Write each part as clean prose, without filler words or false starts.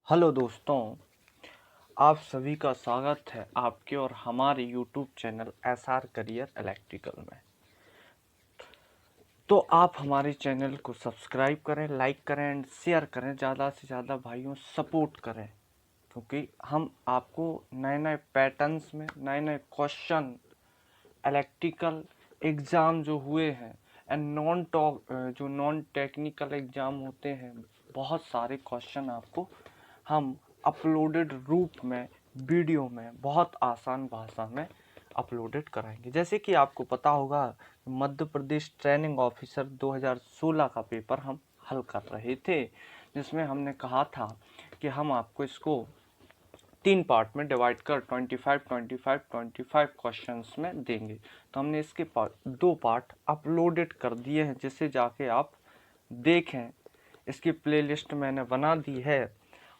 Hello दोस्तों, आप सभी का स्वागत है आपके और हमारे YouTube channel SR career electrical में। तो आप हमारे चैनल को सब्सक्राइब करें, लाइक करें एंड शेयर करें, ज़्यादा से ज़्यादा भाइयों सपोर्ट करें, क्योंकि हम आपको नए नए पैटर्न्स में नए नए क्वेश्चन इलेक्ट्रिकल एग्ज़ाम जो हुए हैं एंड जो नॉन टेक्निकल एग्ज़ाम होते हैं, बहुत सारे क्वेश्चन आपको हम अपलोडेड रूप में वीडियो में बहुत आसान भाषा में अपलोडेड कराएंगे। जैसे कि आपको पता होगा, मध्य प्रदेश ट्रेनिंग ऑफिसर 2016 का पेपर हम हल कर रहे थे, जिसमें हमने कहा था कि हम आपको इसको 3 पार्ट में डिवाइड कर 25 क्वेश्चंस में देंगे। तो हमने इसके 2 पार्ट अपलोडेड कर दिए हैं, जिसे जाके आप देखें। इसकी प्लेलिस्ट मैंने बना दी है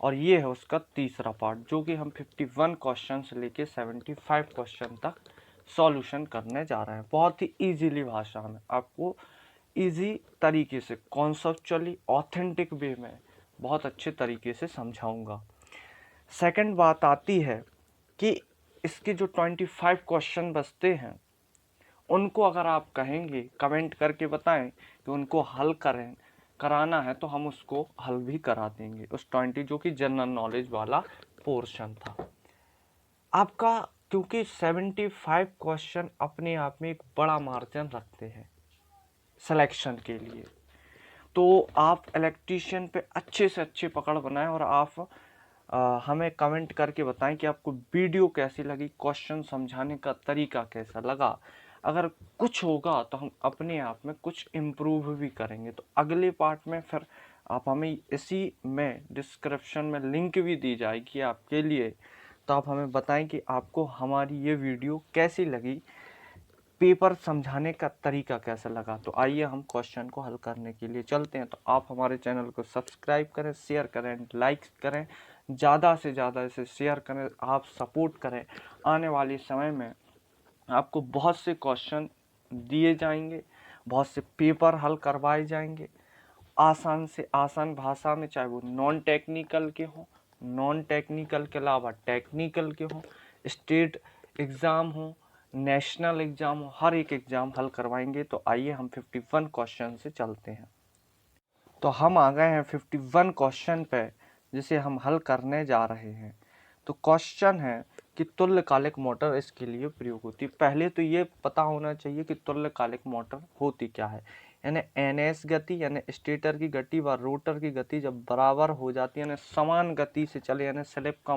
और ये है उसका तीसरा पार्ट, जो कि हम 51 क्वेश्चन से लेके 75 क्वेश्चन तक सॉल्यूशन करने जा रहे हैं। बहुत ही इजीली भाषा में आपको इजी तरीके से कॉन्सेप्चुअली ऑथेंटिक वे में बहुत अच्छे तरीके से समझाऊंगा। सेकंड बात आती है कि इसके जो 25 क्वेश्चन बचते हैं, उनको अगर आप कहेंगे कमेंट करके बताएं कि उनको हल कराना है, तो हम उसको हल भी करा देंगे। उस 20 जो कि जनरल नॉलेज वाला पोर्शन था आपका, क्योंकि 75 क्वेश्चन अपने आप में एक बड़ा मार्जिन रखते हैं सिलेक्शन के लिए। तो आप इलेक्ट्रीशियन पे अच्छे से अच्छे पकड़ बनाएं और आप हमें कमेंट करके बताएं कि आपको वीडियो कैसी लगी, क्वेश्चन समझाने का तरीका कैसा लगा। अगर कुछ होगा तो हम अपने आप में कुछ इम्प्रूव भी करेंगे। तो अगले पार्ट में फिर आप हमें इसी में डिस्क्रिप्शन में लिंक भी दी जाएगी आपके लिए, तो आप हमें बताएं कि आपको हमारी ये वीडियो कैसी लगी, पेपर समझाने का तरीका कैसा लगा। तो आइए हम क्वेश्चन को हल करने के लिए चलते हैं। तो आप हमारे चैनल को सब्सक्राइब करें, शेयर करें, लाइक करें, ज़्यादा से ज़्यादा इसे शेयर करें, आप सपोर्ट करें। आने वाले समय में आपको बहुत से क्वेश्चन दिए जाएंगे, बहुत से पेपर हल करवाए जाएंगे आसान से आसान भाषा में, चाहे वो नॉन टेक्निकल के हों, नॉन टेक्निकल के अलावा टेक्निकल के हों, स्टेट एग्ज़ाम हो, नेशनल एग्ज़ाम हो, हर एक एग्ज़ाम हल करवाएंगे। तो आइए हम 51 क्वेश्चन से चलते हैं। तो हम आ गए हैं 51 क्वेश्चन पे, जिसे हम हल करने जा रहे हैं। तो क्वेश्चन है कि तुल्यकालिक मोटर इसके लिए प्रयोग होती है। पहले तो ये पता होना चाहिए कि तुल्यकालिक मोटर होती क्या है। यानी एनएस गति, यानी स्टेटर की गति व रोटर की गति जब बराबर हो जाती है, यानी समान गति से चले, यानी स्लिप का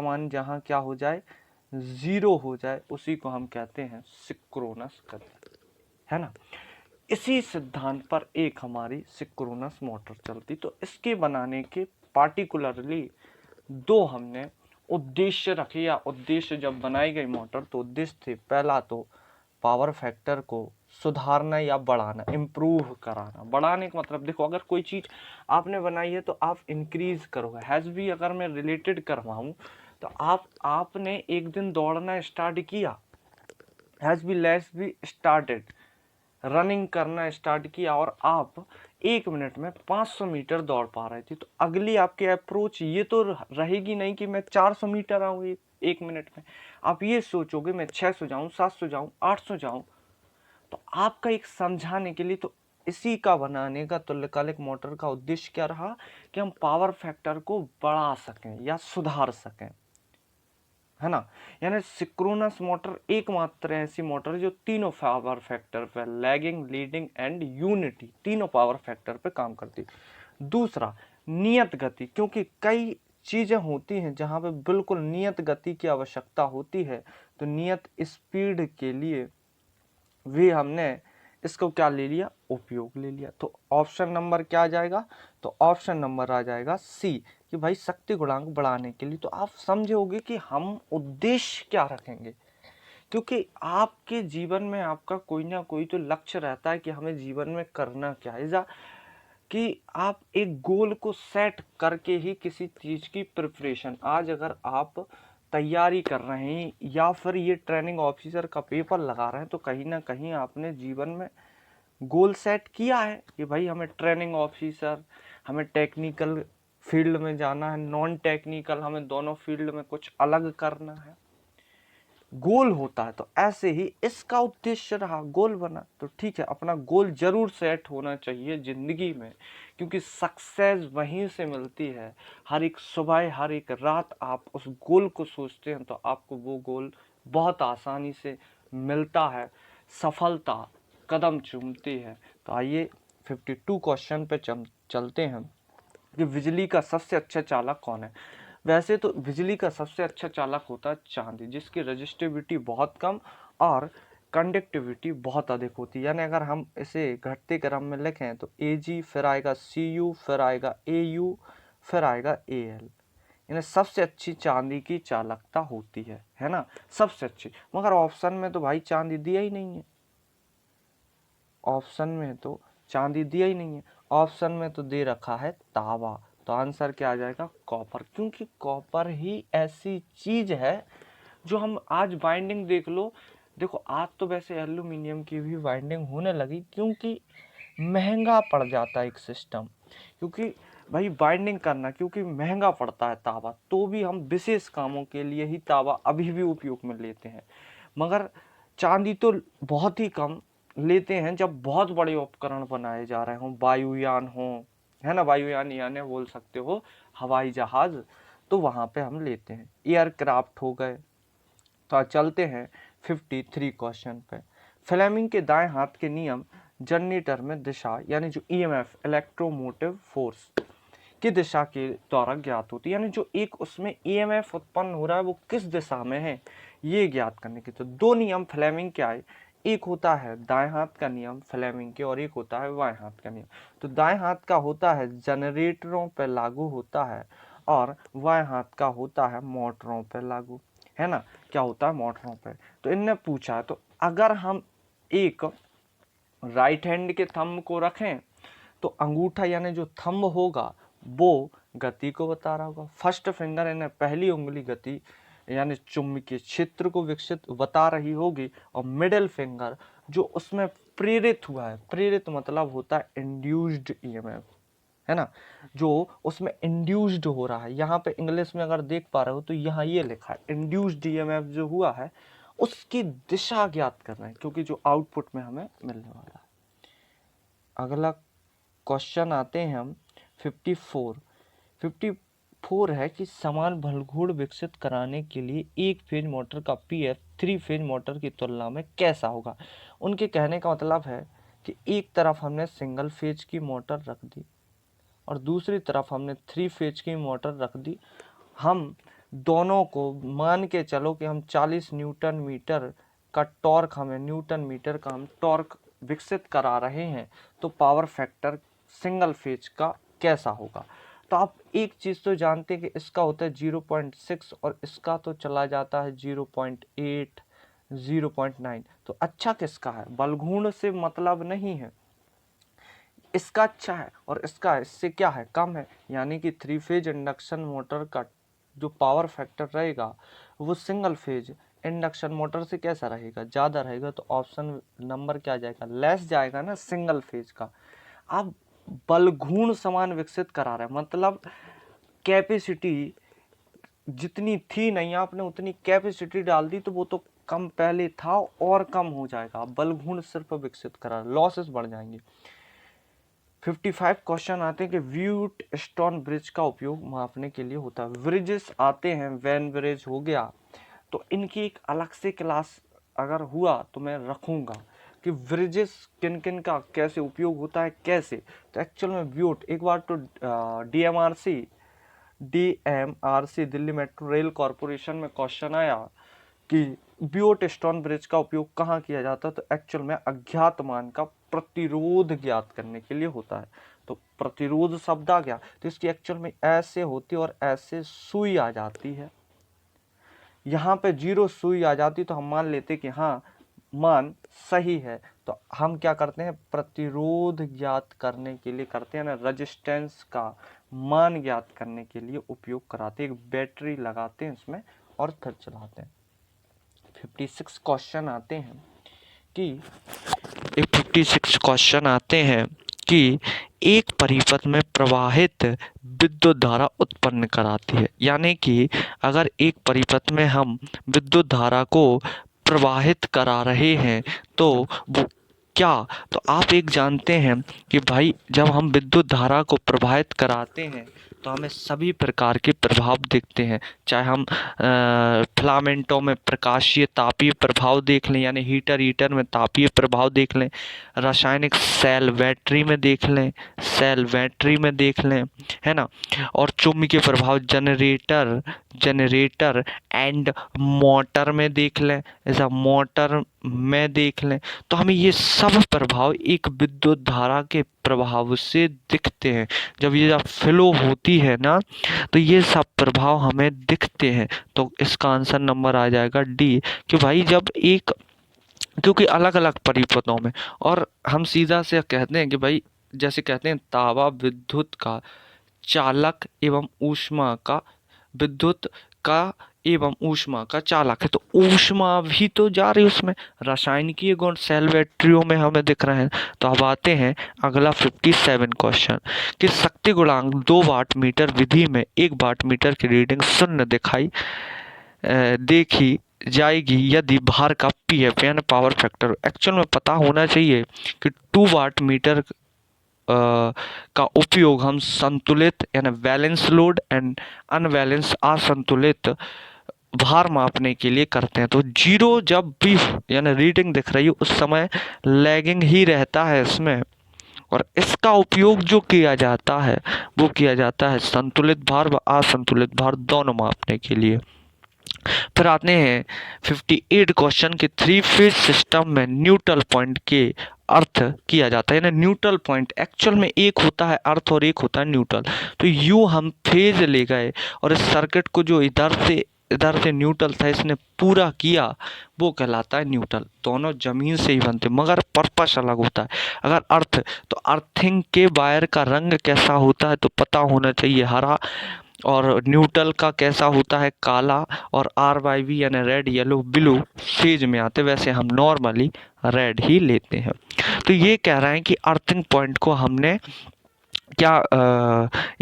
मान जहाँ क्या हो जाए, 0 हो जाए, उसी को हम कहते हैं सिंक्रोनस गति, है ना। इसी सिद्धांत पर एक हमारी सिंक्रोनस मोटर चलती। तो इसके बनाने के पार्टिकुलरली 2 हमने उद्देश्य रखे, या उद्देश्य जब बनाई गई मोटर तो उद्देश्य थे, पहला तो पावर फैक्टर को सुधारना या बढ़ाना, इम्प्रूव कराना। बढ़ाने का मतलब देखो, अगर कोई चीज़ आपने बनाई है तो आप इंक्रीज करोगे। हैज़ भी अगर मैं रिलेटेड करवाऊँ तो आपने एक दिन दौड़ना स्टार्ट किया, हैज़ भी लेस भी स्टार्टेड, रनिंग करना स्टार्ट किया और आप 1 मिनट में 500 मीटर दौड़ पा रहे थे, तो अगली आपकी अप्रोच ये तो रहेगी नहीं कि मैं 400 मीटर आऊँ एक मिनट में। आप ये सोचोगे मैं 600 जाऊँ, 700 जाऊँ, 800 जाऊँ। तो आपका एक समझाने के लिए, तो इसी का बनाने का तुल्यकालिक मोटर का उद्देश्य क्या रहा कि हम पावर फैक्टर को बढ़ा सकें या सुधार सकें, है ना। यानी सिंक्रोनस मोटर एकमात्र ऐसी मोटर है जो तीनों पावर फैक्टर पे, लैगिंग, लीडिंग एंड यूनिटी, तीनों पावर फैक्टर पे काम करती है। दूसरा, नियत गति, क्योंकि कई चीज़ें होती हैं जहाँ पे बिल्कुल नियत गति की आवश्यकता होती है, तो नियत स्पीड के लिए भी हमने इसको क्या ले लिया, उपयोग ले लिया। तो ऑप्शन नंबर क्या आ जाएगा, तो ऑप्शन नंबर आ जाएगा सी, कि भाई शक्ति गुणांक बढ़ाने के लिए। तो आप समझोगे कि हम उद्देश्य क्या रखेंगे, क्योंकि आपके जीवन में आपका कोई ना कोई तो लक्ष्य रहता है कि हमें जीवन में करना क्या है, या कि आप एक गोल को सेट करके ही किसी चीज़ की प्रिपरेशन, आज अगर आप तैयारी कर रहे हैं या फिर ये ट्रेनिंग ऑफिसर का पेपर लगा रहे हैं, तो कहीं ना कहीं आपने जीवन में गोल सेट किया है कि भाई हमें ट्रेनिंग ऑफिसर, हमें टेक्निकल फील्ड में जाना है, नॉन टेक्निकल हमें दोनों फील्ड में कुछ अलग करना है, गोल होता है। तो ऐसे ही इसका उद्देश्य रहा, गोल बना, तो ठीक है, अपना गोल जरूर सेट होना चाहिए जिंदगी में, क्योंकि सक्सेस वहीं से मिलती है। हर एक सुबह, हर एक रात आप उस गोल को सोचते हैं तो आपको वो गोल बहुत आसानी से मिलता है, सफलता कदम चूमती है। तो आइए 52 क्वेश्चन पे चलते हैं कि बिजली का सबसे अच्छा चालक कौन है। वैसे तो बिजली का सबसे अच्छा चालक होता है चांदी, जिसकी रजिस्टिविटी बहुत कम और कंडक्टिविटी बहुत अधिक होती है। यानी अगर हम इसे घटते क्रम में लिखें तो Ag, फिर आएगा Cu, फिर आएगा Au, फिर आएगा Al। यानी सबसे अच्छी चांदी की चालकता होती है ना, सबसे अच्छी। मगर ऑप्शन में तो भाई चांदी दिया ही नहीं है, ऑप्शन में तो चांदी दिया ही नहीं है, ऑप्शन में तो दे रखा है तांबा। तो आंसर क्या आ जाएगा, कॉपर, क्योंकि कॉपर ही ऐसी चीज है जो हम आज बाइंडिंग देख लो, देखो आज तो वैसे एल्यूमिनियम की भी बाइंडिंग होने लगी, क्योंकि महंगा पड़ जाता है एक सिस्टम, क्योंकि भाई बाइंडिंग करना क्योंकि महंगा पड़ता है तांबा, तो भी हम विशेष कामों के लिए ही तांबा अभी भी उपयोग में लेते हैं। मगर चांदी तो बहुत ही कम लेते हैं जब बहुत बड़े उपकरण बनाए जा रहे हों, वायुयान हो, है ना, वायुयान यानी बोल सकते हो हवाई जहाज, तो वहां पे हम लेते हैं, एयरक्राफ्ट हो गए। तो आज चलते हैं 53 क्वेश्चन पे। फ्लेमिंग के दाएं हाथ के नियम जनरेटर में दिशा यानी जो ईएमएफ इलेक्ट्रोमोटिव फोर्स की दिशा के द्वारा ज्ञात होती है, यानी जो एक उसमें ईएमएफ उत्पन्न हो रहा है वो किस दिशा में है ये ज्ञात करने की। तो दो नियम फ्लेमिंग के आए, एक होता है दाएं हाथ का नियम फ्लेमिंग के और एक होता है बाएं हाथ का नियम। तो दाएं हाथ का होता है जनरेटरों पर लागू होता है और बाएं हाथ का होता है मोटरों पर लागू, है ना, क्या होता है मोटरों पर। तो इनने पूछा, तो अगर हम एक राइट हैंड के थंब को रखें तो अंगूठा यानी जो थंब होगा वो गति को बता रहा होगा, फर्स्ट फिंगर यानी पहली उंगली गति यानी चुंबकीय क्षेत्र को विकसित बता रही होगी, और मिडिल फिंगर जो उसमें प्रेरित हुआ है, प्रेरित मतलब होता है इंड्यूस्ड ईएमएफ, है ना, जो उसमें इंड्यूस्ड हो रहा है। यहाँ पे इंग्लिश में अगर देख पा रहे हो तो यहाँ ये लिखा है इंड्यूस्ड ईएमएफ जो हुआ है उसकी दिशा ज्ञात करना है, क्योंकि जो आउटपुट में हमें मिलने वाला है। अगला क्वेश्चन आते हैं हम 54 है कि समान भलघूड़ विकसित कराने के लिए एक फेज मोटर का पीएफ 3 फेज मोटर की तुलना में कैसा होगा। उनके कहने का मतलब है कि एक तरफ हमने सिंगल फेज की मोटर रख दी और दूसरी तरफ हमने 3 फेज की मोटर रख दी। हम दोनों को मान के चलो कि हम 40 न्यूटन मीटर का टॉर्क, हमें न्यूटन मीटर का हम टॉर्क विकसित करा रहे हैं, तो पावर फैक्टर सिंगल फेज का कैसा होगा। तो आप एक चीज़ तो जानते हैं कि इसका होता है 0.6 और इसका तो चला जाता है 0.8, 0.9। तो अच्छा किसका है, बलघूर्ण से मतलब नहीं है, इसका अच्छा है और इसका इससे क्या है, कम है। यानी कि 3 फेज इंडक्शन मोटर का जो पावर फैक्टर रहेगा वो सिंगल फेज इंडक्शन मोटर से कैसा रहेगा, ज़्यादा रहेगा। तो ऑप्शन नंबर क्या जाएगा, लेस जाएगा ना सिंगल फेज का। आप बलघूर्ण समान विकसित करा रहे हैं, मतलब कैपेसिटी जितनी थी नहीं आपने उतनी कैपेसिटी डाल दी, तो वो तो कम पहले था और कम हो जाएगा। बलघूर्ण सिर्फ विकसित करा, लॉसेस बढ़ जाएंगे। 55 क्वेश्चन आते हैं कि व्यूट स्टोन ब्रिज का उपयोग मापने के लिए होता है। ब्रिजेस आते हैं, वैन ब्रिज हो गया, तो इनकी एक अलग से क्लास अगर हुआ तो मैं रखूंगा कि ब्रिजेस किन किन का कैसे उपयोग होता है कैसे। तो एक्चुअल में व्यूट, एक बार तो DMRC Delhi metro rail corporation में क्वेश्चन आया कि ब्यूट स्टोन ब्रिज का उपयोग कहाँ किया जाता है, तो एक्चुअल में अज्ञात मान का प्रतिरोध ज्ञात करने के लिए होता है। तो प्रतिरोध शब्द आ गया, तो इसकी एक्चुअल में ऐसे होती है और ऐसे सुई आ जाती है, यहाँ पे 0 सुई आ जाती, तो हम मान लेते कि हाँ मान सही है। तो हम क्या करते हैं, प्रतिरोध ज्ञात करने के लिए करते हैं ना, रेजिस्टेंस का मान ज्ञात करने के लिए उपयोग कराते हैं, एक बैटरी लगाते हैं इसमें और फिर चलाते हैं। 56 क्वेश्चन आते हैं कि एक परिपथ में प्रवाहित विद्युत धारा उत्पन्न कराती है। यानी कि अगर एक परिपथ में हम विद्युत धारा को प्रवाहित करा रहे हैं तो वो क्या, तो आप एक जानते हैं कि भाई जब हम विद्युत धारा को प्रवाहित कराते हैं तो हमें सभी प्रकार के प्रभाव दिखते हैं। चाहे हम फिलामेंटों में प्रकाशीय तापीय प्रभाव देख लें, यानी हीटर में तापीय प्रभाव देख लें, रासायनिक सेल बैटरी में देख लें, है ना, और चुंबकीय प्रभाव जनरेटर एंड मोटर में देख लें, ऐसा मोटर में देख लें, तो हमें ये सब प्रभाव एक विद्युत धारा के प्रभाव से दिखते हैं। जब ये फ्लो होती है ना तो ये सब प्रभाव हमें दिखते हैं। तो इसका आंसर नंबर आ जाएगा डी, कि भाई जब एक, क्योंकि अलग अलग परिपथों में, और हम सीधा से कहते हैं कि भाई जैसे कहते हैं तावा विद्युत का चालक एवं ऊष्मा का, विद्युत का एवं ऊष्मा का चालक है, तो ऊष्मा भी तो जा रही है उसमें, रासायनिकीय गुण सेल बैटरियों में हमें दिख रहे हैं। तो अब आते हैं अगला 57 क्वेश्चन कि शक्ति गुणांक 2 वाट मीटर विधि में 1 वाट मीटर की रीडिंग शून्य देखी जाएगी यदि भार का पीएफ यानी पावर फैक्टर, एक्चुअल में पता होना चाहिए कि 2 वाट मीटर का उपयोग हम संतुलित यानी बैलेंस लोड एंड अनबैलेंस असंतुलित भार मापने के लिए करते हैं। तो जीरो जब भी यानी रीडिंग दिख रही है उस समय लैगिंग ही रहता है इसमें, और इसका उपयोग जो किया जाता है वो किया जाता है संतुलित भार व असंतुलित भार दोनों मापने के लिए। फिर आते हैं 58 क्वेश्चन के 3 फेज सिस्टम में न्यूट्रल पॉइंट के अर्थ किया जाता है, यानी न्यूट्रल पॉइंट एक्चुअल में एक होता है अर्थ और एक होता है न्यूट्रल। तो यूं हम फेज ले गए और इस सर्किट को जो इधर से न्यूट्रल था इसने पूरा किया, वो कहलाता है न्यूट्रल। दोनों जमीन से ही बनते मगर पर्पस अलग होता है। अगर अर्थ, तो अर्थिंग के वायर का रंग कैसा होता है तो पता होना चाहिए हरा, और न्यूट्रल का कैसा होता है काला, और RYB यानी रेड येलो ब्लू फेज में आते, वैसे हम नॉर्मली रेड ही लेते हैं। तो ये कह रहे हैं कि अर्थिंग पॉइंट को हमने क्या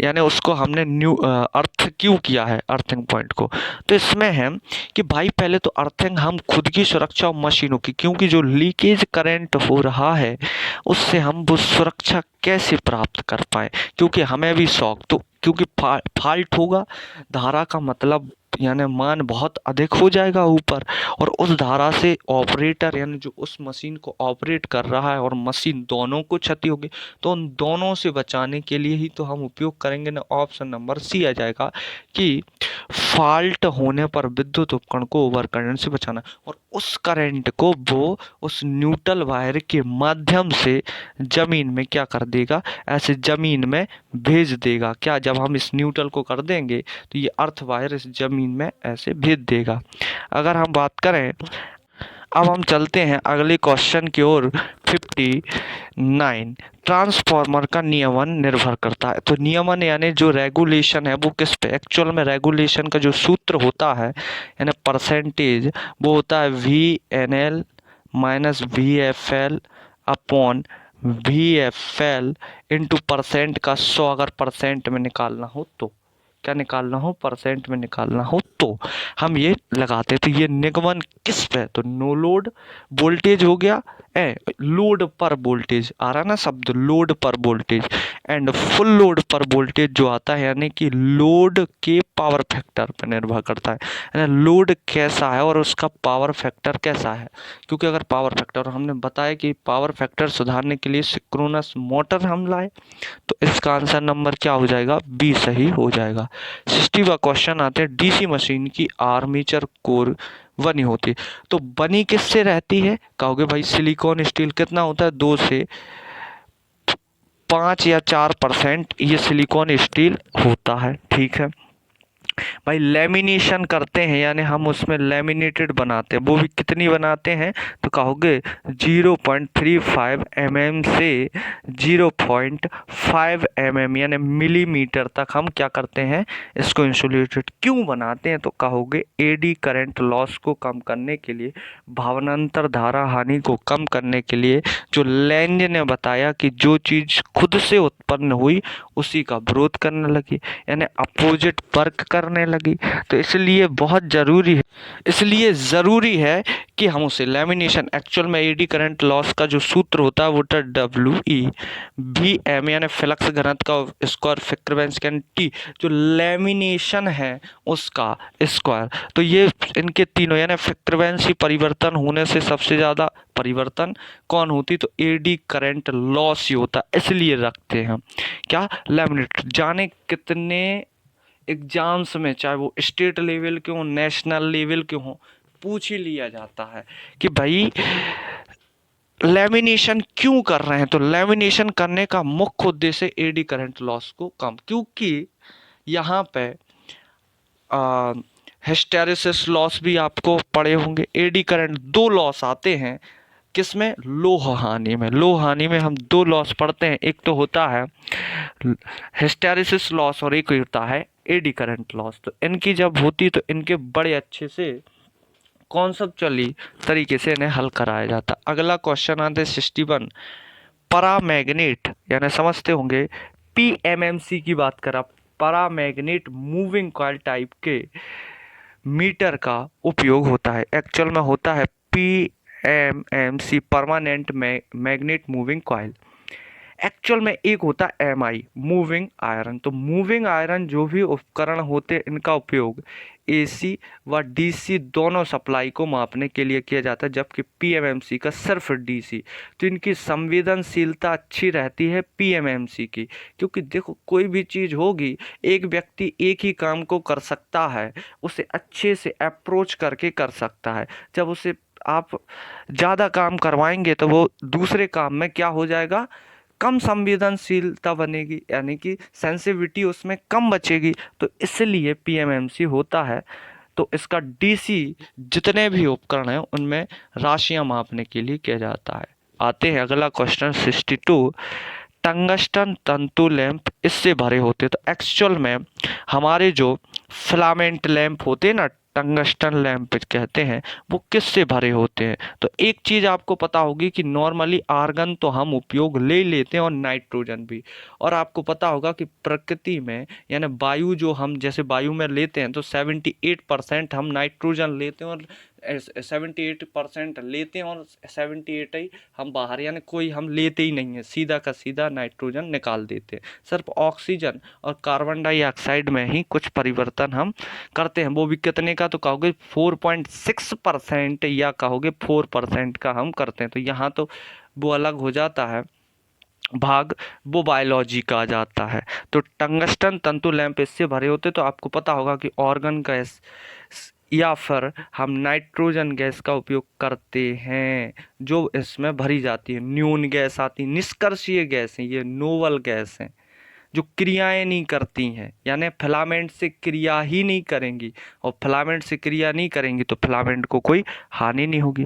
यानी उसको हमने अर्थ क्यों किया है अर्थिंग पॉइंट को। तो इसमें है कि भाई पहले तो अर्थिंग हम खुद की सुरक्षा और मशीनों की, क्योंकि जो लीकेज करंट हो रहा है उससे हम वो सुरक्षा कैसे प्राप्त कर पाए, क्योंकि हमें भी शौक, तो क्योंकि फाल्ट होगा धारा का मतलब यानी मान बहुत अधिक हो जाएगा ऊपर, और उस धारा से ऑपरेटर यानी जो उस मशीन को ऑपरेट कर रहा है और मशीन दोनों को क्षति होगी। तो उन दोनों से बचाने के लिए ही तो हम उपयोग करेंगे ना, ऑप्शन नंबर सी आ जाएगा कि फॉल्ट होने पर विद्युत उपकरण को ओवर करंट से बचाना, और उस करंट को वो उस न्यूट्रल वायर के माध्यम से जमीन में क्या कर देगा, ऐसे जमीन में भेज देगा। क्या, जब हम इस न्यूट्रल को कर देंगे तो ये अर्थ वायर इस जमीन में ऐसे भेज देगा। अगर हम बात करें, अब हम चलते हैं अगले क्वेश्चन की ओर 59, ट्रांसफार्मर का नियमन निर्भर करता है। तो नियमन यानी जो रेगुलेशन है वो किस पे, एक्चुअल में रेगुलेशन का जो सूत्र होता है यानी परसेंटेज, वो होता है VNL minus VFL upon VFL into percent का 100, अगर परसेंट में निकालना हो तो, क्या निकालना हो, परसेंट में निकालना हो तो हम ये लगाते। तो ये निगमन किस पे, तो नो लोड वोल्टेज हो गया, लोड पर वोल्टेज आ रहा ना शब्द, लोड पर वोल्टेज, एंड फुल लोड पर वोल्टेज जो आता है यानी कि लोड के पावर फैक्टर पर निर्भर करता है, यानी लोड कैसा है और उसका पावर फैक्टर कैसा है। क्योंकि अगर पावर फैक्टर, हमने बताया कि पावर फैक्टर सुधारने के लिए सिंक्रोनस मोटर हम लाए, तो इसका आंसर नंबर क्या हो जाएगा, बी सही हो जाएगा। 60वां क्वेश्चन आते हैं, डीसी मशीन की आर्मेचर कोर बनी होती है। तो बनी किससे रहती है, कहोगे भाई सिलिकॉन स्टील, कितना होता है 2 से 5 या 4% ये सिलिकॉन स्टील होता है, ठीक है भाई। लेमिनेशन करते हैं यानी हम उसमें लेमिनेटेड बनाते हैं, वो भी कितनी बनाते हैं तो कहोगे 0.35 mm से 0.5 mm यानी मिलीमीटर तक हम क्या करते हैं, इसको इंसुलेटेड क्यों बनाते हैं तो कहोगे एडी करंट लॉस को कम करने के लिए, भावांतर धारा हानि को कम करने के लिए। जो लेंज ने बताया कि जो चीज़ खुद से उत्पन्न हुई उसी का विरोध करने लगी, यानी अपोजिट वर्क करने लगी। तो इसलिए बहुत ज़रूरी है, इसलिए ज़रूरी है कि हम उसे लेमिनेशन, एक्चुअल में एडी करंट लॉस का जो सूत्र होता है वो होता है WE/VM, यानी फ्लक्स घनत्व का स्क्वायर फ्रीक्वेंसी यानी T, जो लेमिनेशन है उसका स्क्वायर। तो ये इनके तीनों यानी फ्रीक्वेंसी परिवर्तन होने से सबसे ज़्यादा परिवर्तन कौन होती, तो एडी करंट लॉस ही होता, इसलिए रखते हैं क्या, लेमिनेटर। जाने कितने एग्जाम्स में, चाहे वो स्टेट लेवल के हो नेशनल लेवल के हो, पूछ ही लिया जाता है कि भाई लेमिनेशन क्यों कर रहे हैं। तो लेमिनेशन करने का मुख्य उद्देश्य एडी करंट लॉस को कम, क्योंकि यहाँ पे हिस्टैरिसीस लॉस भी आपको पढ़े होंगे। एडी करंट दो लॉस आते हैं, किसमें, लोह हानि में। लोह हानि में हम दो लॉस पढ़ते हैं, एक तो होता है हिस्टैरिसीस लॉस और एक होता है एडी करंट लॉस। तो इनकी जब होती तो इनके बड़े अच्छे से कॉन्सेप्चुअली तरीके से इन्हें हल कराया जाता। अगला क्वेश्चन आता है 61, पैरामैग्नेट, यानी समझते होंगे PMMC की बात करा, पैरामैग्नेट मूविंग कॉइल टाइप के मीटर का उपयोग होता है। एक्चुअल में होता है PMMC, permanent magnet moving coil. Actual में एक होता है MI, मूविंग आयरन। तो मूविंग आयरन जो भी उपकरण होते हैं इनका उपयोग AC व DC दोनों सप्लाई को मापने के लिए किया जाता है, जबकि PMMC का सिर्फ DC। तो इनकी संवेदनशीलता अच्छी रहती है PMMC की, क्योंकि देखो कोई भी चीज़ होगी, एक व्यक्ति एक ही काम को कर सकता है, उसे अच्छे से अप्रोच करके कर सकता है। जब उसे आप ज़्यादा काम करवाएंगे तो वो दूसरे काम में क्या हो जाएगा, कम संवेदनशीलता बनेगी, यानी कि सेंसिटिविटी उसमें कम बचेगी। तो इसलिए PMMC होता है। तो इसका DC जितने भी उपकरण हैं उनमें राशियां मापने के लिए किया जाता है। आते हैं अगला क्वेश्चन 62, टंगस्टन तंतु लैंप इससे भरे होते। तो एक्चुअल में हमारे जो फिलामेंट लैंप होते हैं ना, टंगस्टन लैंप कहते हैं, वो किससे भरे होते हैं। तो एक चीज़ आपको पता होगी कि नॉर्मली आर्गन तो हम उपयोग ले लेते हैं और नाइट्रोजन भी। और आपको पता होगा कि प्रकृति में यानी वायु जो हम जैसे वायु में लेते हैं तो 78% हम नाइट्रोजन लेते हैं और 78% लेते हैं और 78 ही हम बाहर, यानी कोई हम लेते ही नहीं है, सीधा का सीधा नाइट्रोजन निकाल देते हैं। सिर्फ ऑक्सीजन और कार्बन डाइऑक्साइड में ही कुछ परिवर्तन हम करते हैं, वो भी कितने का, तो कहोगे 4.6% या कहोगे 4% का हम करते हैं। तो यहाँ तो वो अलग हो जाता है भाग, वो बायोलॉजी का आ जाता है। तो टंगस्टन तंतु लैंप इससे भरे होते। तो आपको पता होगा कि ऑर्गन गैस या फिर हम नाइट्रोजन गैस का उपयोग करते हैं जो इसमें भरी जाती है। न्यून गैस आती, निष्कर्षीय गैस है, ये नोवल गैस है जो क्रियाएं नहीं करती हैं, यानी फिलामेंट से क्रिया ही नहीं करेंगी, और फिलामेंट से क्रिया नहीं करेंगी तो फिलामेंट को कोई हानि नहीं होगी।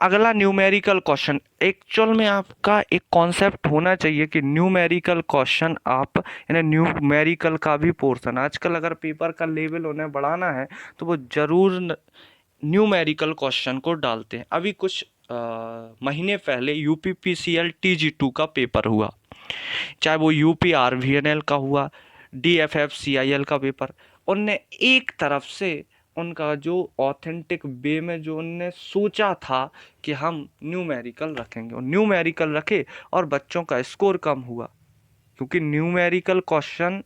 अगला न्यूमेरिकल क्वेश्चन। एक्चुअल में आपका एक कॉन्सेप्ट होना चाहिए कि न्यूमेरिकल क्वेश्चन आप, यानी न्यूमेरिकल का भी पोर्शन, आजकल अगर पेपर का लेवल उन्हें बढ़ाना है तो वो जरूर न्यूमेरिकल क्वेश्चन को डालते हैं। अभी कुछ महीने पहले UPPCL TG2 का पेपर हुआ, चाहे वो UPRVNL का हुआ, DFFCIL का पेपर, उनने एक तरफ से उनका जो ऑथेंटिक वे में जो उनने सोचा था कि हम न्यूमेरिकल रखेंगे, और न्यूमेरिकल रखे और बच्चों का स्कोर कम हुआ, क्योंकि न्यूमेरिकल क्वेश्चन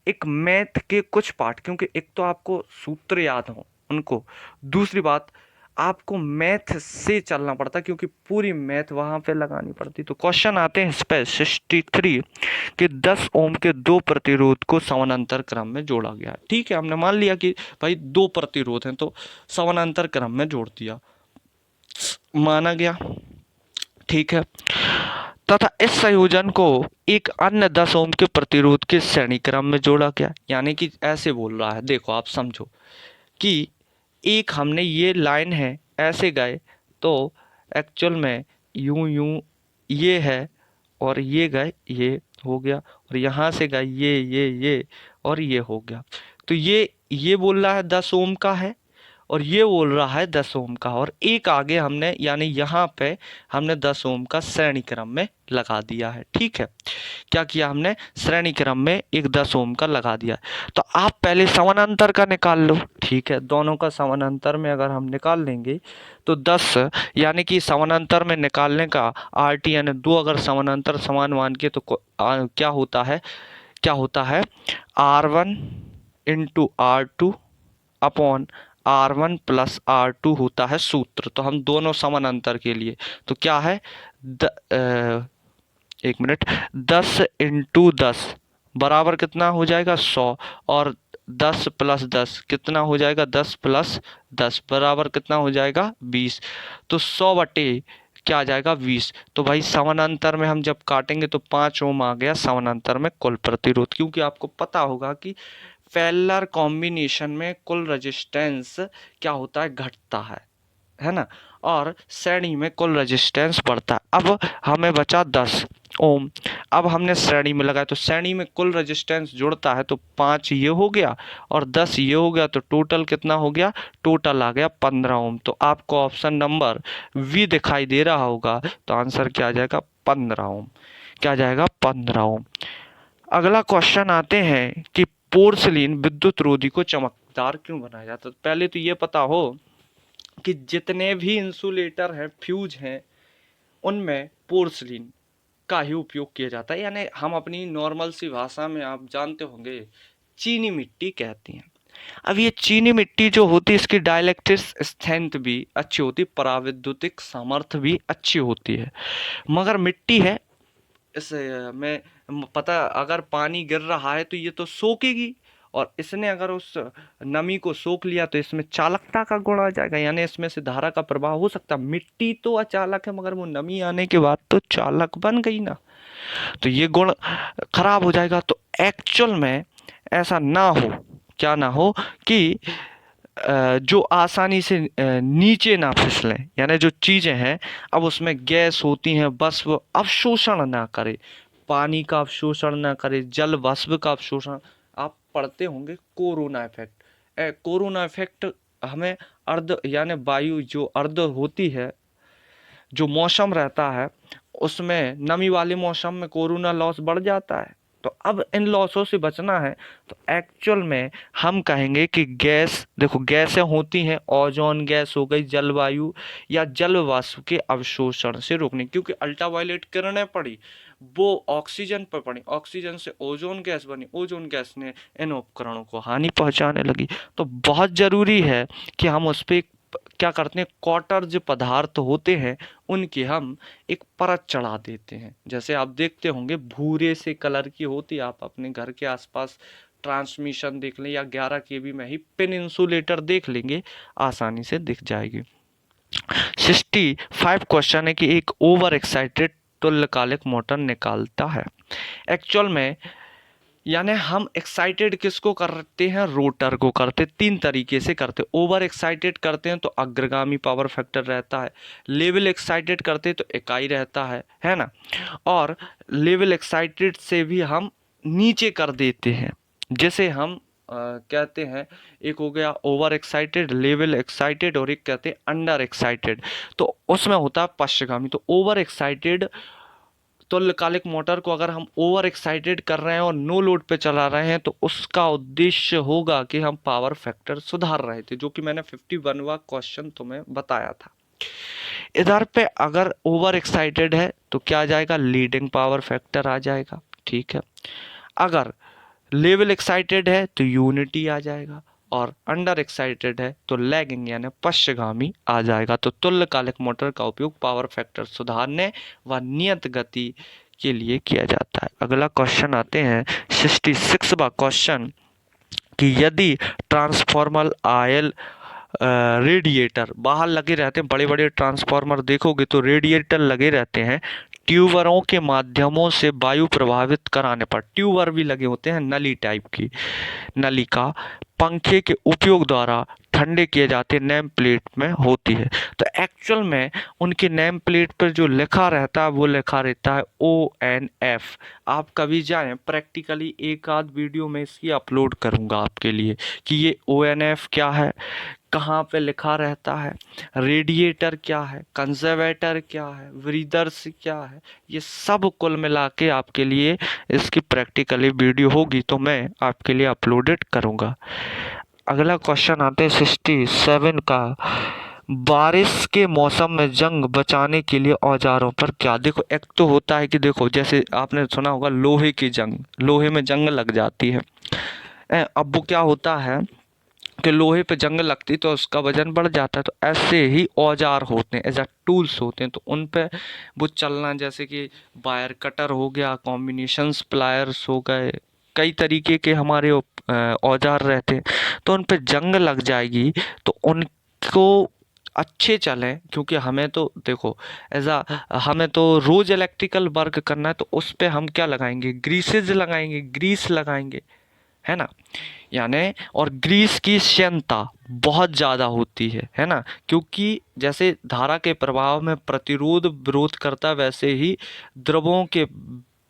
एक मैथ के कुछ पार्ट, क्योंकि एक तो आपको सूत्र याद हो उनको, दूसरी बात आपको मैथ से चलना पड़ता क्योंकि पूरी मैथ वहां पे लगानी पड़ती। तो क्वेश्चन आते हैं इस पे 63 कि 10 ओम के दो प्रतिरोध को समानांतर क्रम में जोड़ा गया। ठीक है, हमने मान लिया कि भाई दो प्रतिरोध हैं तो समानांतर क्रम में जोड़ दिया, माना गया, ठीक है। तथा इस संयोजन को एक अन्य 10 ओम के प्रतिरोध के श्रेणी क्रम में जोड़ा गया। यानी कि ऐसे बोल रहा है, देखो आप समझो कि एक हमने ये लाइन है ऐसे गए तो एक्चुअल में यूं यूं ये है और ये गए ये हो गया, और यहाँ से गए ये और ये हो गया। तो ये बोल रहा है 10 ओम का है, और ये बोल रहा है 10 ओम का, और एक आगे हमने यानी यहाँ पे हमने 10 ओम का श्रेणी क्रम में लगा दिया है। ठीक है, क्या किया हमने, श्रेणी क्रम में एक 10 ओम का लगा दिया। तो आप पहले समानांतर का निकाल लो। ठीक है, दोनों का समानांतर में अगर हम निकाल लेंगे तो 10 यानी कि समानांतर में निकालने का आर टी यानी दो अगर समानांतर समान मान के तो क्या होता है R1 into R2 upon R1 plus R2 होता है सूत्र। तो हम दोनों समानांतर के लिए तो क्या है एक मिनट, 10 इंटू 10 बराबर कितना हो जाएगा 100, और 10 प्लस 10 कितना हो जाएगा 10 प्लस 10 बराबर कितना हो जाएगा 20। तो 100 बटे क्या आ जाएगा 20। तो भाई समानांतर में हम जब काटेंगे तो 5 ओम आ गया समानांतर में कुल प्रतिरोध, क्योंकि आपको पता होगा कि पैरेलल कॉम्बिनेशन में कुल रेजिस्टेंस क्या होता है, घटता है ना, और श्रेणी में कुल रेजिस्टेंस बढ़ता है। अब हमें बचा 10 ओम, अब हमने श्रेणी में लगाया तो श्रेणी में कुल रेजिस्टेंस जुड़ता है, तो 5 ये हो गया और 10 ये हो गया, तो टोटल कितना हो गया, टोटल आ गया 15 ओम। तो आपको ऑप्शन नंबर वी दिखाई दे रहा होगा, तो आंसर क्या आ जाएगा 15 ओम, क्या आ जाएगा 15 ओम। अगला क्वेश्चन आते हैं कि पोर्सिलीन विद्युत रोधी को चमकदार क्यों बनाया जाता है। तो पहले तो ये पता हो कि जितने भी इंसुलेटर हैं, फ्यूज हैं, उनमें पोर्सिलीन का ही उपयोग किया जाता है, यानी हम अपनी नॉर्मल सी भाषा में आप जानते होंगे चीनी मिट्टी कहते हैं। अब ये चीनी मिट्टी जो होती है इसकी डाइलेक्ट्रिक स्ट्रेंथ भी अच्छी होती है, परावैद्युतिक सामर्थ्य भी अच्छी होती है, मगर मिट्टी है इस में पता अगर पानी गिर रहा है तो ये तो सोखेगी, और इसने अगर उस नमी को सोख लिया तो इसमें चालकता का गुण आ जाएगा, यानी इसमें से धारा का प्रवाह हो सकता है। मिट्टी तो अचालक है मगर वो नमी आने के बाद तो चालक बन गई ना, तो ये गुण खराब हो जाएगा। तो एक्चुअल में ऐसा ना हो, क्या ना हो कि जो आसानी से नीचे ना फिसलें, यानी जो चीज़ें हैं अब उसमें गैस होती हैं, बस वो अवशोषण ना करे, पानी का अवशोषण ना करे, जल वाष्प का अवशोषण। आप पढ़ते होंगे कोरोना इफेक्ट, कोरोना इफेक्ट हमें अर्ध यानी वायु जो अर्ध होती है, जो मौसम रहता है उसमें नमी वाले मौसम में कोरोना लॉस बढ़ जाता है। तो अब इन लॉसों से बचना है तो एक्चुअल में हम कहेंगे कि गैस, देखो गैसें होती हैं, ओजोन गैस हो गई, जलवायु या जल वाष्प के अवशोषण से रोकने, क्योंकि अल्ट्रावायलेट किरणें पड़ी वो ऑक्सीजन पर पड़ी, ऑक्सीजन से ओजोन गैस बनी, ओजोन गैस ने इन उपकरणों को हानि पहुंचाने लगी। तो बहुत जरूरी है कि हम उस पर क्या करते हैं, कॉटर जो पदार्थ होते हैं उनकी हम एक परत चढ़ा देते हैं। जैसे आप देखते होंगे भूरे से कलर की होती है, आप अपने घर के आसपास ट्रांसमिशन देख लें या 11 केवी में ही पिन इंसुलेटर देख लेंगे, आसानी से दिख जाएगी। 65 क्वेश्चन है कि एक ओवर एक्साइटेड तुल्यकालिक मोटर निकालता है। एक्चुअल में यानी हम एक्साइटेड किसको करते हैं, रोटर को करते, तीन तरीके से करते। ओवर एक्साइटेड करते हैं तो अग्रगामी पावर फैक्टर रहता है, लेवल एक्साइटेड करते हैं तो इकाई रहता है ना, और लेवल एक्साइटेड से भी हम नीचे कर देते हैं, जैसे हम कहते हैं एक हो गया ओवर एक्साइटेड, लेवल एक्साइटेड, और एक कहते हैं अंडर एक्साइटेड। तो उसमें होता है पश्चगामी। तो ओवर एक्साइटेड तुल्यकालिक मोटर को अगर हम ओवर एक्साइटेड कर रहे हैं और नो लोड पे चला रहे हैं तो उसका उद्देश्य होगा कि हम पावर फैक्टर सुधार रहे थे, जो कि मैंने 51वां क्वेश्चन तुम्हें बताया था। इधर पे अगर ओवर एक्साइटेड है तो क्या आ जाएगा, लीडिंग पावर फैक्टर आ जाएगा। ठीक है, अगर लेवल एक्साइटेड है तो यूनिटी आ जाएगा, और अंडर एक्साइटेड है तो लैगिंग यानी पश्चगामी आ जाएगा। तो तुल्यकालिक मोटर का उपयोग पावर फैक्टर सुधारने व नियत गति के लिए किया जाता है। अगला क्वेश्चन आते हैं 66वां क्वेश्चन कि यदि ट्रांसफॉर्मर आयल रेडिएटर बाहर लगे रहते हैं, बड़े बड़े ट्रांसफॉर्मर देखोगे तो रेडिएटर लगे रहते हैं, ट्यूबरों के माध्यमों से वायु प्रभावित कराने पर, ट्यूबर भी लगे होते हैं नली टाइप की, नलिका पंखे के उपयोग द्वारा ठंडे किए जाते नेम प्लेट में होती है। तो एक्चुअल में उनके नेम प्लेट पर जो लिखा रहता है वो लिखा रहता है ONF। आप कभी जाएं प्रैक्टिकली, एक आध वीडियो में इसकी अपलोड करूंगा आपके लिए कि ये ONF क्या है, कहाँ पे लिखा रहता है, रेडिएटर क्या है, कंजर्वेटर क्या है, ब्रीदर्स क्या है, ये सब कुल मिला के आपके लिए इसकी प्रैक्टिकली वीडियो होगी तो मैं आपके लिए अपलोडेड करूँगा। अगला क्वेश्चन आते हैं 67 का, बारिश के मौसम में जंग बचाने के लिए औजारों पर क्या। देखो एक तो होता है कि देखो जैसे आपने सुना होगा लोहे की जंग, लोहे में जंग लग जाती है। अब वो क्या होता है कि लोहे पे जंग लगती तो उसका वजन बढ़ जाता है, तो ऐसे ही औजार होते हैं, एज अ टूल्स होते हैं, तो उन पे वो चलना, जैसे कि वायर कटर हो गया, कॉम्बिनेशंस प्लायर्स हो गए, कई तरीके के हमारे औजार रहते हैं, तो उन पे जंग लग जाएगी तो उनको अच्छे चलें, क्योंकि हमें तो देखो हमें तो रोज इलेक्ट्रिकल वर्क करना है, तो उस पे हम क्या लगाएंगे, ग्रीसेज लगाएंगे, ग्रीस लगाएंगे, है ना। यानी और ग्रीस की क्षमता बहुत ज़्यादा होती है ना, क्योंकि जैसे धारा के प्रवाह में प्रतिरोध विरोध करता है, वैसे ही द्रवों के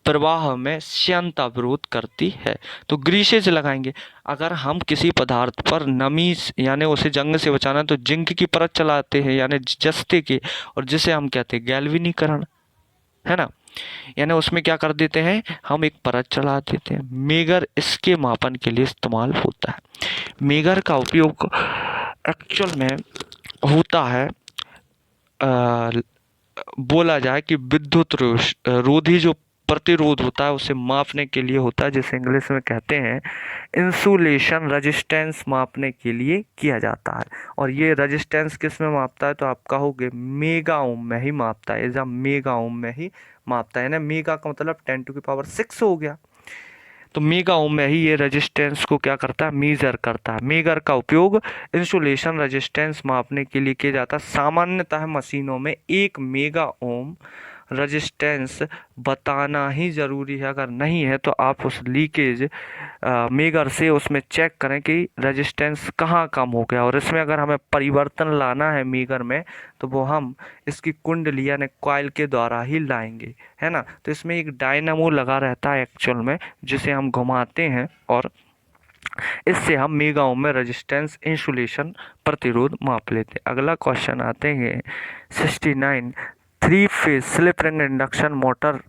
प्रवाह में क्षमता विरोध करती है, तो ग्रीसेज लगाएंगे। अगर हम किसी पदार्थ पर नमी यानी उसे जंग से बचाना तो जिंक की परत चलाते हैं, यानी जस्ते की, और जिसे हम कहते हैं गैल्वेनीकरण, है ना। यानी उसमें क्या कर देते हैं, हम एक परत चला देते हैं। मेगर इसके मापन के लिए इस्तेमाल होता है। मेगर का उपयोग एक्चुअल में होता है, बोला जाए कि विद्युत रोधी जो प्रतिरोध होता है उसे मापने के लिए होता है, जिसे इंग्लिश में कहते हैं इंसुलेशन रेजिस्टेंस, मापने के लिए किया जाता है। और ये रेजिस्टेंस किस में मापता है, तो आप कहोगे मेगा ओम में ही मापता है, एज मेगा ओम में ही मापता है ना। मेगा का मतलब 10⁶ हो गया, तो मेगा ओम में ही ये रेजिस्टेंस को क्या करता है, मेजर करता है। मेगर का उपयोग इंसुलेशन रेजिस्टेंस मापने के लिए किया जाता है। सामान्यतः मशीनों में 1 मेगा ओम रेजिस्टेंस बताना ही ज़रूरी है, अगर नहीं है तो आप उस लीकेज मेगर से उसमें चेक करें कि रेजिस्टेंस कहाँ कम हो गया, और इसमें अगर हमें परिवर्तन लाना है मेगर में तो वो हम इसकी कुंडली यानी कॉइल के द्वारा ही लाएंगे, है ना। तो इसमें एक डायनामो लगा रहता है एक्चुअल में, जिसे हम घुमाते हैं और इससे हम मेगा ओम में रेजिस्टेंस इंसुलेशन प्रतिरोध माप लेते हैं। अगला क्वेश्चन आते हैं 69, 3 phase slip ring induction motor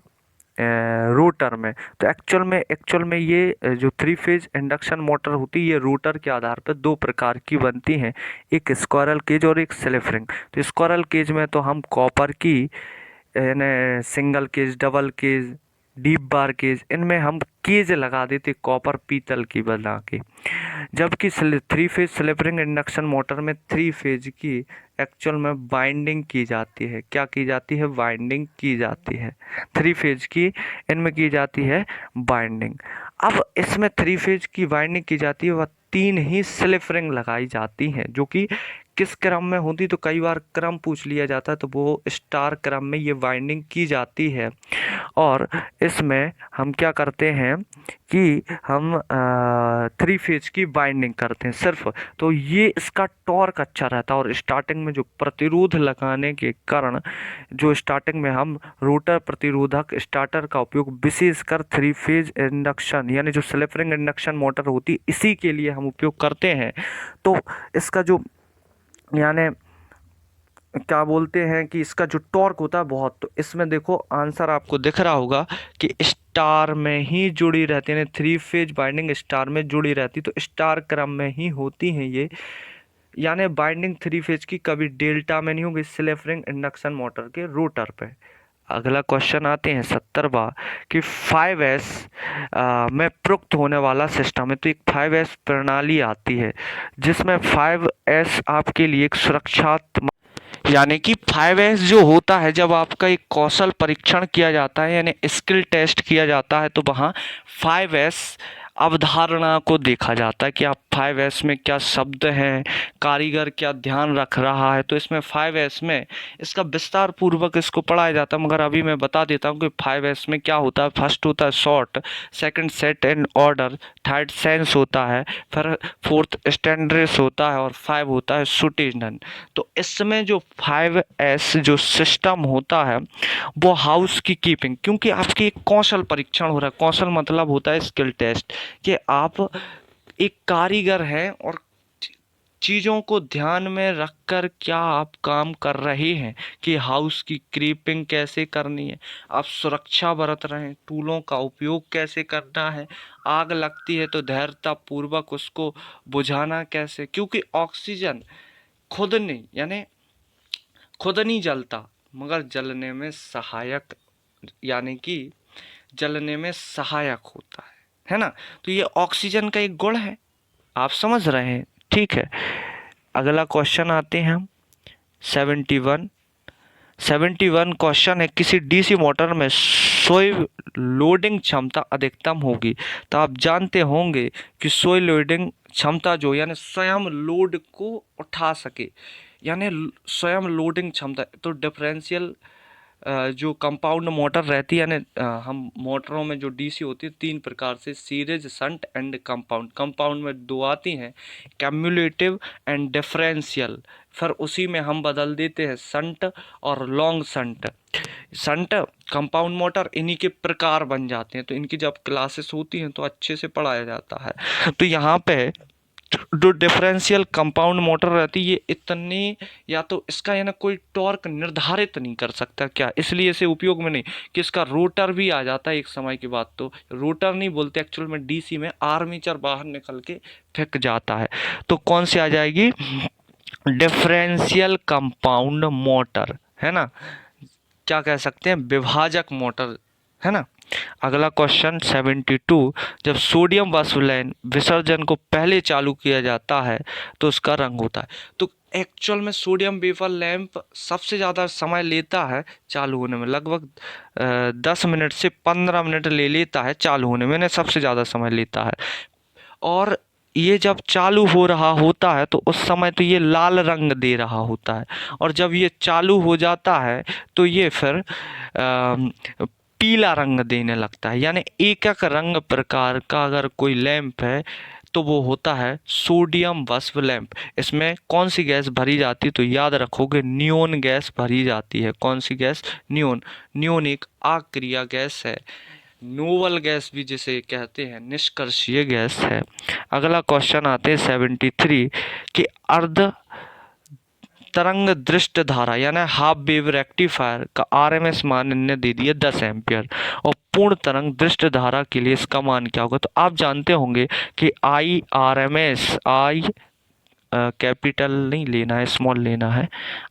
rotor में। तो एक्चुअल में ये जो 3 फेज इंडक्शन मोटर होती है, ये रोटर के आधार पर 2 प्रकार की बनती हैं, एक स्क्वायरल केज और एक स्लिप रिंग। तो स्क्वायरल केज में तो हम कॉपर की यानी single cage, double cage, deep bar cage, इनमें हम केज लगा देते कॉपर पीतल की बना के। जबकि 3 phase slip ring induction motor में 3 फेज की एक्चुअल में बाइंडिंग की जाती है। क्या की जाती है, बाइंडिंग की जाती है। 3 फेज की इनमें की जाती है बाइंडिंग। अब इसमें 3 फेज की बाइंडिंग की जाती है, वह 3 ही स्लिप रिंग लगाई जाती हैं, जो कि किस क्रम में होती, तो कई बार क्रम पूछ लिया जाता है, तो वो स्टार क्रम में ये बाइंडिंग की जाती है। और इसमें हम क्या करते हैं कि हम 3 फेज की बाइंडिंग करते हैं सिर्फ, तो ये इसका टॉर्क अच्छा रहता है। और स्टार्टिंग में जो प्रतिरोध लगाने के कारण जो स्टार्टिंग में हम रोटर प्रतिरोधक स्टार्टर का उपयोग विशेषकर 3 फेज इंडक्शन यानी जो स्लिप रिंग इंडक्शन मोटर होती इसी के लिए हम उपयोग करते हैं। तो इसका जो यानी क्या बोलते हैं कि इसका जो टॉर्क होता है बहुत, तो इसमें देखो आंसर आपको दिख रहा होगा कि स्टार में ही जुड़ी रहती है, 3 फेज बाइंडिंग स्टार में जुड़ी रहती, तो स्टार क्रम में ही होती हैं ये। यानी बाइंडिंग 3 फेज की कभी डेल्टा में नहीं होगी स्लिप रिंग इंडक्शन मोटर के रोटर पे। अगला क्वेश्चन आते हैं 70वां कि 5S में प्रयुक्त होने वाला सिस्टम है। तो एक 5S प्रणाली आती है जिसमें 5S आपके लिए एक सुरक्षात्मक, यानी कि 5S जो होता है, जब आपका एक कौशल परीक्षण किया जाता है यानी स्किल टेस्ट किया जाता है, तो वहाँ 5S अवधारणा को देखा जाता है कि आप 5S में क्या शब्द हैं, कारीगर क्या ध्यान रख रहा है। तो इसमें 5S में इसका विस्तार पूर्वक इसको पढ़ाया जाता है, मगर अभी मैं बता देता हूँ कि 5S में क्या होता है। फर्स्ट होता है short, second set and order, third sense होता है, फिर फोर्थ स्टैंडर्ड्स होता है, और 5 होता है सुटेनन। तो इसमें जो 5S जो सिस्टम होता है वो हाउस की कीपिंग, क्योंकि आपकी एक कौशल परीक्षण हो रहा है। कौशल मतलब होता है स्किल टेस्ट, कि आप एक कारीगर हैं और चीज़ों को ध्यान में रखकर क्या आप काम कर रहे हैं कि हाउस की क्रीपिंग कैसे करनी है, आप सुरक्षा बरत रहे हैं, टूलों का उपयोग कैसे करना है, आग लगती है तो धैर्यतापूर्वक उसको बुझाना कैसे, क्योंकि ऑक्सीजन खुद नहीं यानी खुद नहीं जलता मगर जलने में सहायक यानी कि जलने में सहायक होता है ना। तो ये ऑक्सीजन का एक गुण है, आप समझ रहे हैं, ठीक है। अगला क्वेश्चन आते हैं हम 71 71 क्वेश्चन है, किसी डीसी मोटर में सोई लोडिंग क्षमता अधिकतम होगी। तो आप जानते होंगे कि सोई लोडिंग क्षमता जो यानी स्वयं लोड को उठा सके, यानी स्वयं लोडिंग क्षमता, तो डिफरेंशियल जो कंपाउंड मोटर रहती है यानी हम मोटरों में जो डीसी होती है तीन प्रकार से, series, shunt and compound. Compound में दो आती हैं, कैम्युलेटिव एंड डिफरेंशियल, फिर उसी में हम बदल देते हैं शंट और long shunt. Shunt compound motor इन्हीं के प्रकार बन जाते हैं, तो इनकी जब क्लासेस होती हैं तो अच्छे से पढ़ाया जाता है। तो यहाँ पे जो डिफरेंशियल कंपाउंड मोटर रहती है ये इतनी, या तो इसका यानी कोई टॉर्क निर्धारित नहीं कर सकता क्या, इसलिए इसे उपयोग में नहीं, कि इसका रोटर भी आ जाता है एक समय के बाद, तो रोटर नहीं बोलते एक्चुअल में, डीसी में आर्मीचर बाहर निकल के फेंक जाता है। तो कौन सी आ जाएगी, डिफरेंशियल कंपाउंड मोटर, है ना, क्या कह सकते हैं, विभाजक मोटर, है ना। अगला क्वेश्चन 72, जब सोडियम वाष्पलयन विसर्जन को पहले चालू किया जाता है तो उसका रंग होता है। तो एक्चुअल में सोडियम वेपर लैंप सबसे ज़्यादा समय लेता है चालू होने में, लगभग 10 मिनट से 15 मिनट ले लेता है चालू होने में, सबसे ज़्यादा समय लेता है। और ये जब चालू हो रहा होता है तो उस समय तो ये लाल रंग दे रहा होता है, और जब ये चालू हो जाता है तो ये फिर पीला रंग देने लगता है। यानी एक एक रंग प्रकार का अगर कोई लैंप है तो वो होता है सोडियम वाष्प लैंप। इसमें कौन सी गैस भरी जाती है, तो याद रखोगे नियोन गैस भरी जाती है। कौन सी गैस, नियोन। नियोन एक अक्रिय गैस है, नोबल गैस भी जिसे कहते हैं, निष्कर्षीय गैस है। अगला क्वेश्चन आते हैं 73 कि अर्ध तरंग दृष्ट धारा यानी हाफ वेव रेक्टिफायर का आरएमएस मान इनने दे दिया 10 एम्पियर, और पूर्ण तरंग दृष्ट धारा के लिए इसका मान क्या होगा। तो आप जानते होंगे कि I R M S, I capital नहीं लेना है, स्मॉल लेना है,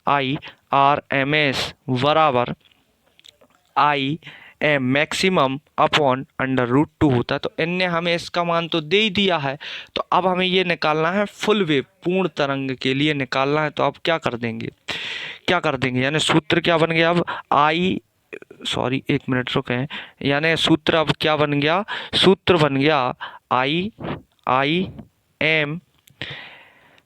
आई आर एम एस बराबर आई ए मैक्सिमम अपॉन √2 होता है। तो इनने हमें इसका मान तो दे ही दिया है, तो अब हमें ये निकालना है फुल वेव, पूर्ण तरंग के लिए निकालना है। तो आप क्या कर देंगे, क्या कर देंगे, यानी सूत्र क्या बन गया अब, आई सॉरी एक मिनट रुके, यानी सूत्र अब क्या बन गया, सूत्र बन गया I I M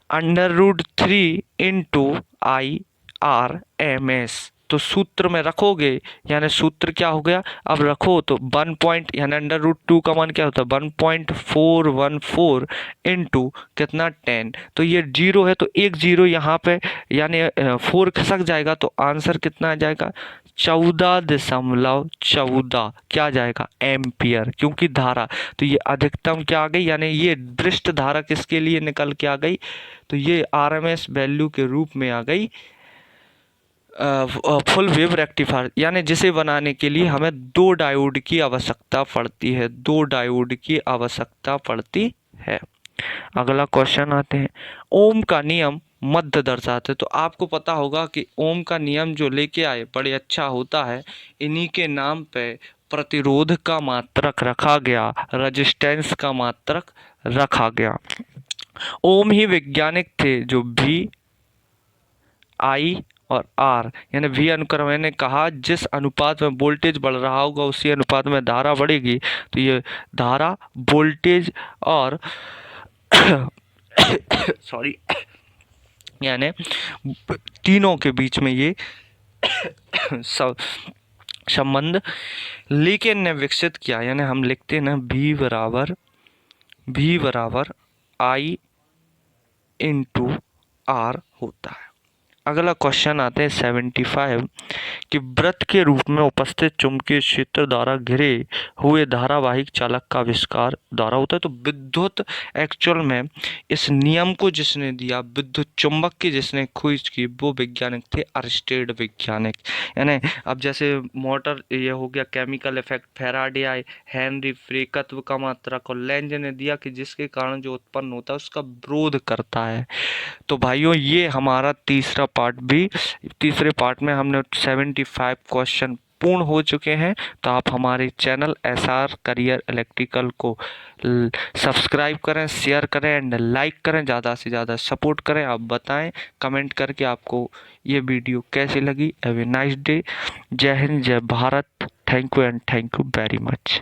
√3 into I R M S. तो सूत्र में रखोगे, यानी सूत्र क्या हो गया, अब रखो तो 1 पॉइंट यानी √2 का मान क्या होता है 1.414 इंटू कितना 10, तो ये 0 है तो एक 0 यहाँ पे यानी 4 खसक जाएगा, तो आंसर कितना आ जाएगा 14.14 क्या आ जाएगा एम्पियर, क्योंकि धारा, तो ये अधिकतम क्या आ गई, यानी ये दृष्ट धारा किसके लिए निकल के आ गई, तो ये आरएमएस वैल्यू के रूप में आ गई फुल वेव रेक्टिफायर, यानी जिसे बनाने के लिए हमें 2 डायोड की आवश्यकता पड़ती है, 2 डायोड की आवश्यकता पड़ती है। अगला क्वेश्चन आते हैं, ओम का नियम मध्य दर्शाते। तो आपको पता होगा कि ओम का नियम जो लेके आए बड़े अच्छा होता है, इन्हीं के नाम पे प्रतिरोध का मात्रक रखा गया, रेजिस्टेंस का मात्रक रखा गया। ओम ही वैज्ञानिक थे जो भी आई और आर यानी वी अनुक्रम, मैंने कहा जिस अनुपात में वोल्टेज बढ़ रहा होगा उसी अनुपात में धारा बढ़ेगी, तो ये धारा वोल्टेज और सॉरी यानी तीनों के बीच में ये संबंध लेकिन ने विकसित किया, यानी हम लिखते हैं ना V बराबर I इंटू आर होता है। अगला क्वेश्चन आते हैं 75 कि व्रत के रूप में उपस्थित चुंबकीय क्षेत्र द्वारा घिरे हुए धारावाहिक चालक का आविष्कार द्वारा होता है। तो विद्युत एक्चुअल में इस नियम को जिसने दिया, विद्युत चुंबक की जिसने खोज की, वो वैज्ञानिक थे अरिस्टेड वैज्ञानिक। यानी अब जैसे मोटर ये हो गया, केमिकल इफेक्ट फैराडे आए, हेनरी फ्रीकत्व का मात्रक, और लेंज ने दिया कि जिसके कारण जो उत्पन्न होता है उसका विरोध करता है। तो भाइयों ये हमारा तीसरे पार्ट में हमने 75 क्वेश्चन पूर्ण हो चुके हैं। तो आप हमारे चैनल SR करियर इलेक्ट्रिकल को सब्सक्राइब करें, शेयर करें एंड लाइक करें, ज़्यादा से ज़्यादा सपोर्ट करें। आप बताएं कमेंट करके आपको ये वीडियो कैसी लगी। Have a nice day. जय हिंद, जय Bharat. Thank you and thank you very much.